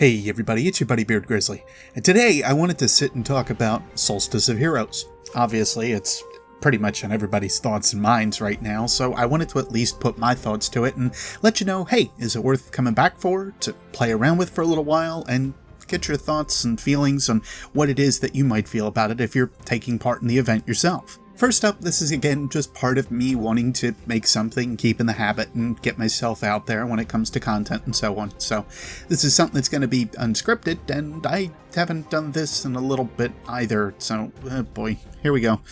Hey everybody, it's your buddy Beard Grizzly, and today I wanted to sit and talk about Solstice of Heroes. Obviously, it's pretty much on everybody's thoughts and minds right now, so I wanted to at least put my thoughts to it and let you know, hey, is it worth coming back for, to play around with for a little while, and get your thoughts and feelings on what it is that you might feel about it if you're taking part in the event yourself. First up, this is again just part of me wanting to make something, keep in the habit, and get myself out there when it comes to content and so on. So this is something that's going to be unscripted, and I haven't done this in a little bit either, so boy, here we go.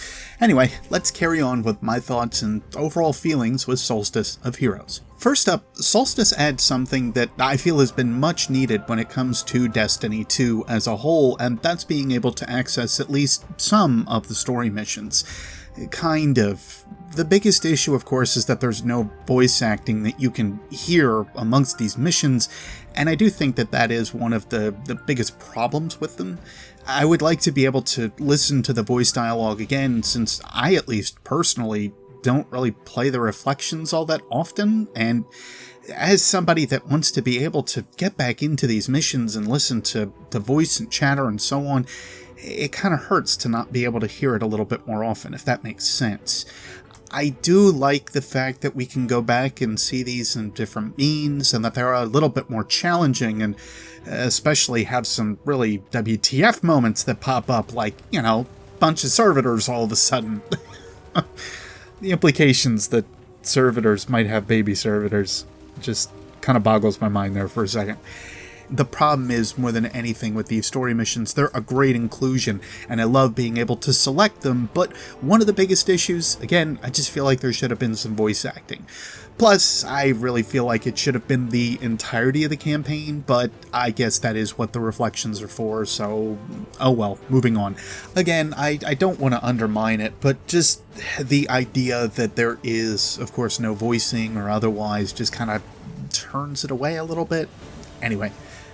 Anyway, let's carry on with my thoughts and overall feelings with Solstice of Heroes. First up, Solstice adds something that I feel has been much needed when it comes to Destiny 2 as a whole, and that's being able to access at least some of the story missions. Kind of. The biggest issue, of course, is that there's no voice acting that you can hear amongst these missions, and I do think that that is one of the biggest problems with them. I would like to be able to listen to the voice dialogue again, since I, at least personally, don't really play the reflections all that often, and as somebody that wants to be able to get back into these missions and listen to the voice and chatter and so on, it kind of hurts to not be able to hear it a little bit more often, if that makes sense. I do like the fact that we can go back and see these in different means, and that they're a little bit more challenging, and especially have some really WTF moments that pop up, like, you know, bunch of servitors all of a sudden. The implications that servitors might have baby servitors just kind of boggles my mind there for a second. The problem is, more than anything with these story missions, they're a great inclusion, and I love being able to select them, but one of the biggest issues, again, I just feel like there should have been some voice acting. Plus, I really feel like it should have been the entirety of the campaign, but I guess that is what the reflections are for, so oh well, moving on. Again, I don't want to undermine it, but just the idea that there is, of course, no voicing or otherwise just kind of turns it away a little bit. Anyway.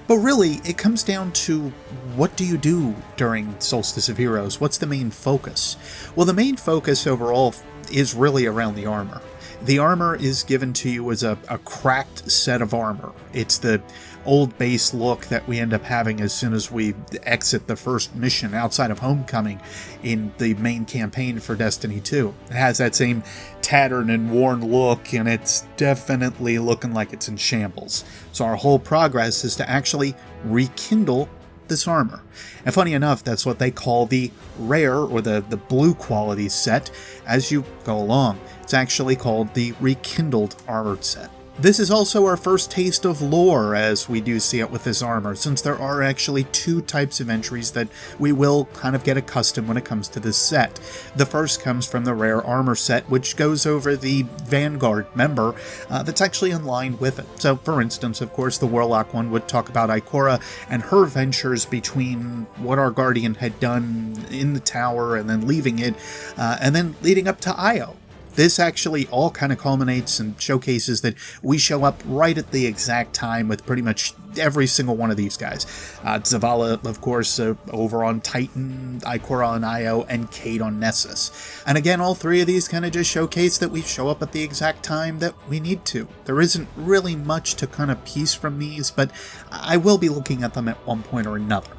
But really, it comes down to, what do you do during Solstice of Heroes? What's the main focus? Well, the main focus overall is really around the armor. The armor is given to you as a cracked set of armor. It's the old base look that we end up having as soon as we exit the first mission outside of Homecoming in the main campaign for Destiny 2. It has that same tattered and worn look, and it's definitely looking like it's in shambles. So our whole progress is to actually rekindle this armor. And funny enough, that's what they call the rare, or the blue quality set as you go along. It's actually called the Rekindled Armored set. This is also our first taste of lore, as we do see it with this armor, since there are actually two types of entries that we will kind of get accustomed when it comes to this set. The first comes from the rare armor set, which goes over the Vanguard member that's actually in line with it. So, for instance, of course, the Warlock one would talk about Ikora and her ventures between what our Guardian had done in the tower and then leaving it, and then leading up to Io. This actually all kind of culminates and showcases that we show up right at the exact time with pretty much every single one of these guys. Zavala, of course, over on Titan, Ikora on Io, and Cade on Nessus. And again, all three of these kind of just showcase that we show up at the exact time that we need to. There isn't really much to kind of piece from these, but I will be looking at them at one point or another.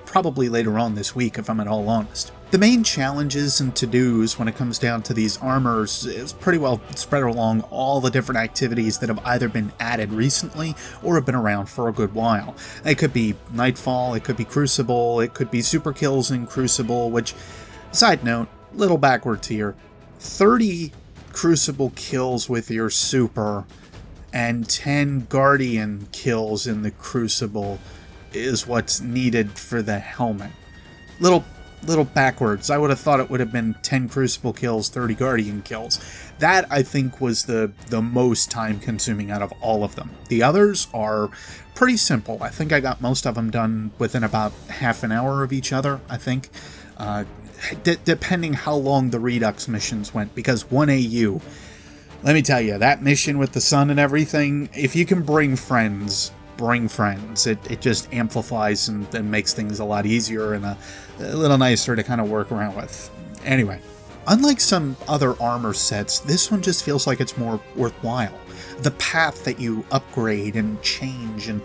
Probably later on this week, if I'm at all honest. The main challenges and to-dos when it comes down to these armors is pretty well spread along all the different activities that have either been added recently or have been around for a good while. It could be Nightfall, it could be Crucible, it could be super kills in Crucible, which, side note, little backwards here, 30 Crucible kills with your super and 10 Guardian kills in the Crucible is what's needed for the helmet. Little backwards. I would have thought it would have been 10 Crucible kills, 30 Guardian kills. That, I think, was the most time consuming out of all of them. The others are pretty simple. I think I got most of them done within about half an hour of each other, I think. Depending how long the Redux missions went, because 1 AU, let me tell you, that mission with the sun and everything, if you can bring friends, it just amplifies and makes things a lot easier and a little nicer to kind of work around with. Anyway, Unlike some other armor sets, this one just feels like it's more worthwhile. The path that you upgrade and change and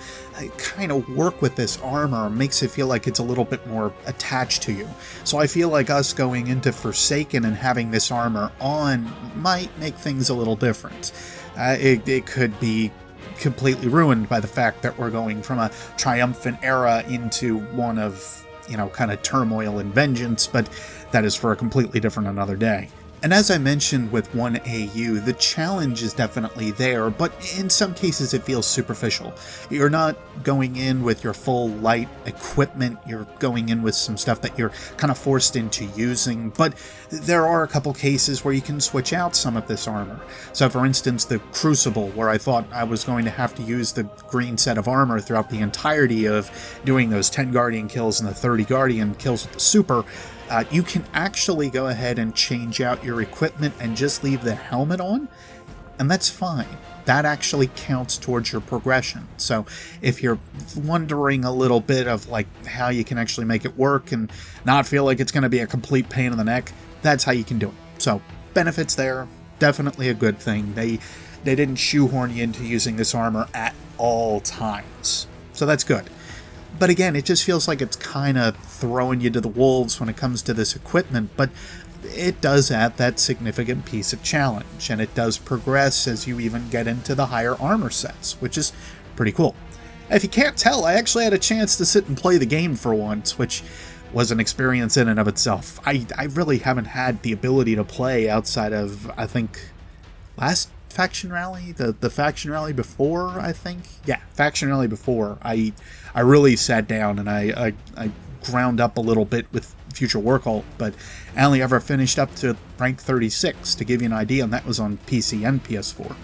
kind of work with this armor makes it feel like it's a little bit more attached to you. So I feel like us going into Forsaken and having this armor on might make things a little different. It could be completely ruined by the fact that we're going from a triumphant era into one of, kind of turmoil and vengeance, but that is for a completely different another day. And as I mentioned with 1AU, the challenge is definitely there, but in some cases it feels superficial. You're not going in with your full light equipment, you're going in with some stuff that you're kind of forced into using, but there are a couple cases where you can switch out some of this armor. So for instance, the Crucible, where I thought I was going to have to use the green set of armor throughout the entirety of doing those 10 Guardian kills and the 30 Guardian kills with the Super, you can actually go ahead and change out your equipment and just leave the helmet on, and that's fine. That actually counts towards your progression. So if you're wondering a little bit of like how you can actually make it work and not feel like it's going to be a complete pain in the neck, that's how you can do it. So benefits there, definitely a good thing. They didn't shoehorn you into using this armor at all times, so that's good. But again, it just feels like it's kind of throwing you to the wolves when it comes to this equipment, but it does add that significant piece of challenge, and it does progress as you even get into the higher armor sets, which is pretty cool. If you can't tell, I actually had a chance to sit and play the game for once, which was an experience in and of itself. I really haven't had the ability to play outside of, I think, last faction rally, the faction rally before, I think. Yeah, faction rally before. I really sat down and I ground up a little bit with Future Workhold, but I only ever finished up to rank 36 to give you an idea, and that was on PC and PS4.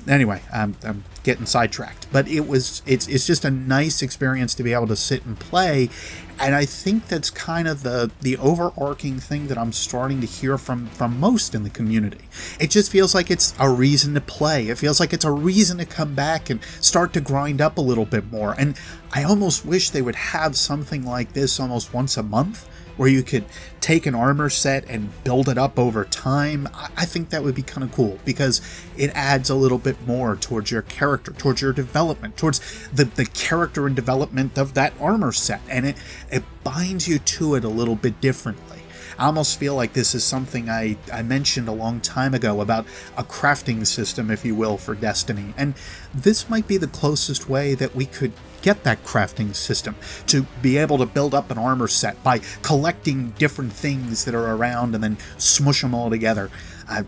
Anyway, I'm getting sidetracked, but it's just a nice experience to be able to sit and play, and I think that's kind of the overarching thing that I'm starting to hear from most in the community. It just feels like it's a reason to play. It feels like it's a reason to come back and start to grind up a little bit more, and I almost wish they would have something like this almost once a month, where you could take an armor set and build it up over time. I think that would be kind of cool, because it adds a little bit more towards your character, towards your development, towards the character and development of that armor set, and it binds you to it a little bit differently. I almost feel like this is something I mentioned a long time ago about a crafting system, if you will, for Destiny, and this might be the closest way that we could get that crafting system, to be able to build up an armor set by collecting different things that are around and then smush them all together. I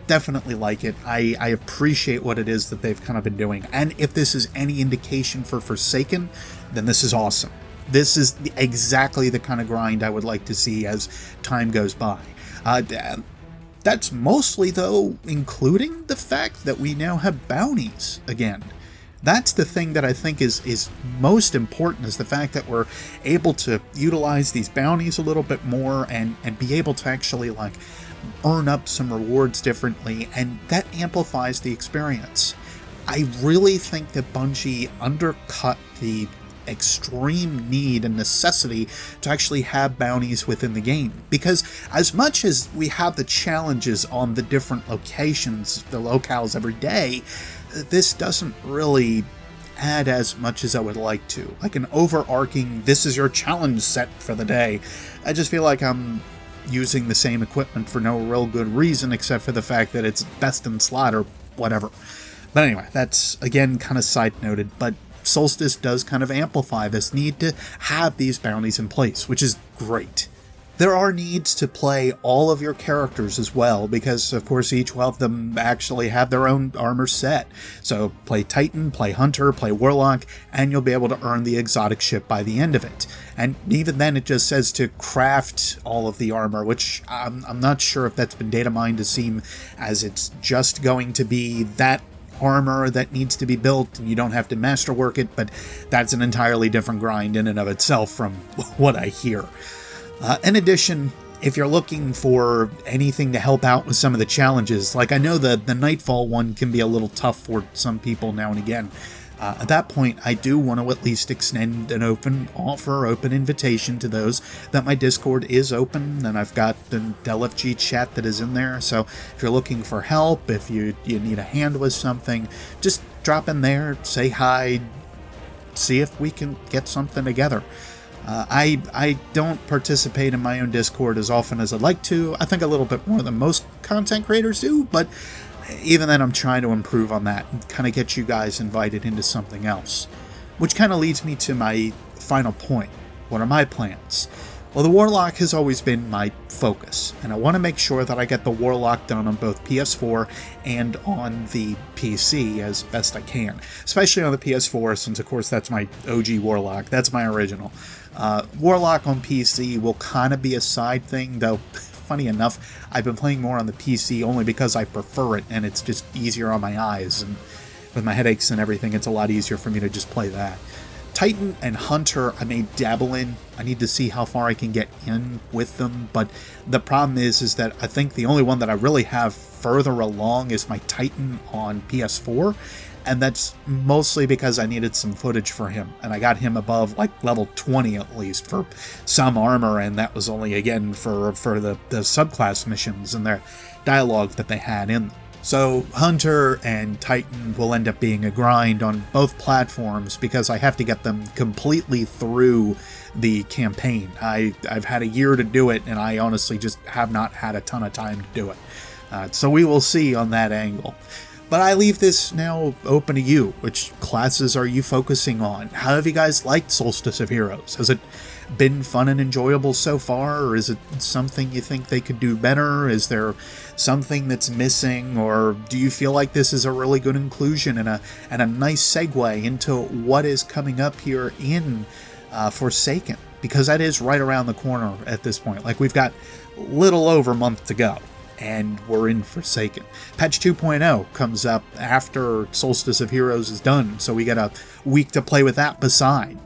definitely like it. I appreciate what it is that they've kind of been doing, and if this is any indication for Forsaken, then this is awesome. This is exactly the kind of grind I would like to see as time goes by. That's mostly, though, including the fact that we now have bounties again. That's the thing that I think is most important, is the fact that we're able to utilize these bounties a little bit more and be able to actually like earn up some rewards differently, and that amplifies the experience. I really think that Bungie undercut the extreme need and necessity to actually have bounties within the game, because as much as we have the challenges on the different locations, the locales every day, this doesn't really add as much as I would like to. Like an overarching, this is your challenge set for the day. I just feel like I'm using the same equipment for no real good reason, except for the fact that it's best in slot or whatever. But anyway, that's again kind of side noted, but Solstice does kind of amplify this need to have these bounties in place, which is great. There are needs to play all of your characters as well, because of course each one of them actually have their own armor set. So play Titan, play Hunter, play Warlock, and you'll be able to earn the exotic ship by the end of it. And even then it just says to craft all of the armor, which I'm not sure if that's been data mined to seem as it's just going to be that armor that needs to be built and you don't have to masterwork it, but that's an entirely different grind in and of itself from what I hear. In addition, if you're looking for anything to help out with some of the challenges, like I know the Nightfall one can be a little tough for some people now and again, At that point, I do want to at least extend an open offer, open invitation to those that my Discord is open, and I've got the LFG chat that is in there. So if you're looking for help, if you need a hand with something, just drop in there, say hi, see if we can get something together. I don't participate in my own Discord as often as I'd like to. I think a little bit more than most content creators do, but even then I'm trying to improve on that and kind of get you guys invited into something else. Which kind of leads me to my final point. What are my plans? Well, the Warlock has always been my focus, and I want to make sure that I get the Warlock done on both PS4 and on the PC as best I can. Especially on the PS4, since of course that's my OG Warlock, that's my original. Warlock on PC will kind of be a side thing, though funny enough, I've been playing more on the PC only because I prefer it, and it's just easier on my eyes, and with my headaches and everything, it's a lot easier for me to just play that. Titan and Hunter, I may dabble in. I need to see how far I can get in with them, but the problem is that I think the only one that I really have further along is my Titan on PS4, and that's mostly because I needed some footage for him, and I got him above like level 20 at least for some armor, and that was only again for the subclass missions and their dialogue that they had in them. So Hunter and Titan will end up being a grind on both platforms because I have to get them completely through the campaign. I've had a year to do it, and I honestly just have not had a ton of time to do it. So we will see on that angle. But I leave this now open to you. Which classes are you focusing on? How have you guys liked Solstice of Heroes? Has it been fun and enjoyable so far, or is it something you think they could do better? Is there something that's missing, or do you feel like this is a really good inclusion and a nice segue into what is coming up here in Forsaken? Because that is right around the corner at this point. Like, we've got little over a month to go, and we're in Forsaken. Patch 2.0 comes up after Solstice of Heroes is done, so we got a week to play with that beside.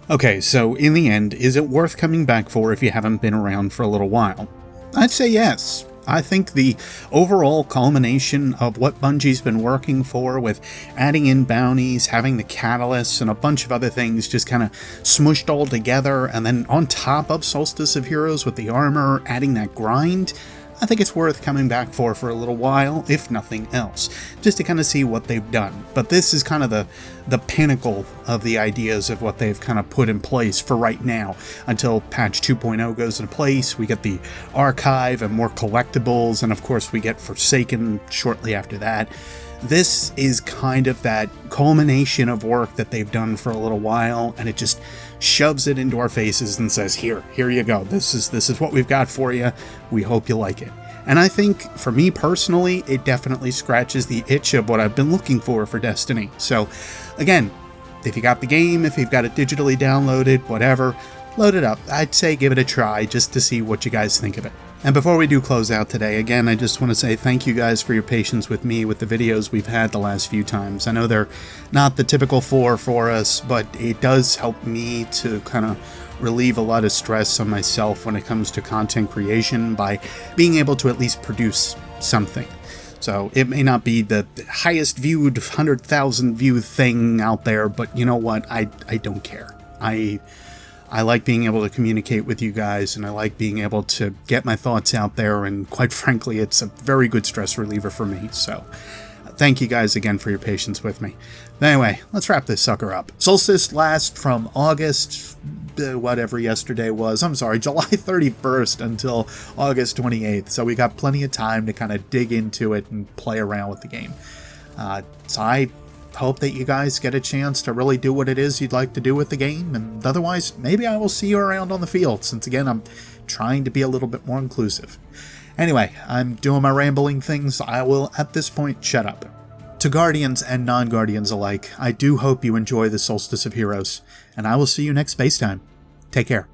Okay, so in the end, is it worth coming back for if you haven't been around for a little while? I'd say yes. I think the overall culmination of what Bungie's been working for with adding in bounties, having the catalysts, and a bunch of other things just kind of smushed all together, and then on top of Solstice of Heroes with the armor, adding that grind, I think it's worth coming back for a little while, if nothing else, just to kind of see what they've done. But this is kind of the pinnacle of the ideas of what they've kind of put in place for right now. Until patch 2.0 goes into place, we get the archive and more collectibles, and of course we get Forsaken shortly after that. This is kind of that culmination of work that they've done for a little while, and it just shoves it into our faces and says, here you go. This is what we've got for you. We hope you like it. And I think, for me personally, it definitely scratches the itch of what I've been looking for Destiny. So, again, if you got the game, if you've got it digitally downloaded, whatever, load it up. I'd say give it a try just to see what you guys think of it. And before we do close out today, again, I just want to say thank you guys for your patience with me with the videos we've had the last few times. I know they're not the typical 4 for us, but it does help me to kind of relieve a lot of stress on myself when it comes to content creation by being able to at least produce something. So it may not be the highest viewed 100,000 view thing out there, but you know what? I don't care. I like being able to communicate with you guys, and I like being able to get my thoughts out there, and quite frankly, it's a very good stress reliever for me, so thank you guys again for your patience with me. Anyway, let's wrap this sucker up. Solstice lasts from August, whatever yesterday was, July 31st until August 28th, so we got plenty of time to kind of dig into it and play around with the game. So I hope that you guys get a chance to really do what it is you'd like to do with the game, and otherwise maybe I will see you around on the field, since again I'm trying to be a little bit more inclusive. Anyway, I'm doing my rambling things. I will at this point shut up. To Guardians and non-Guardians alike, I do hope you enjoy the Solstice of Heroes, and I will see you next space time. Take care.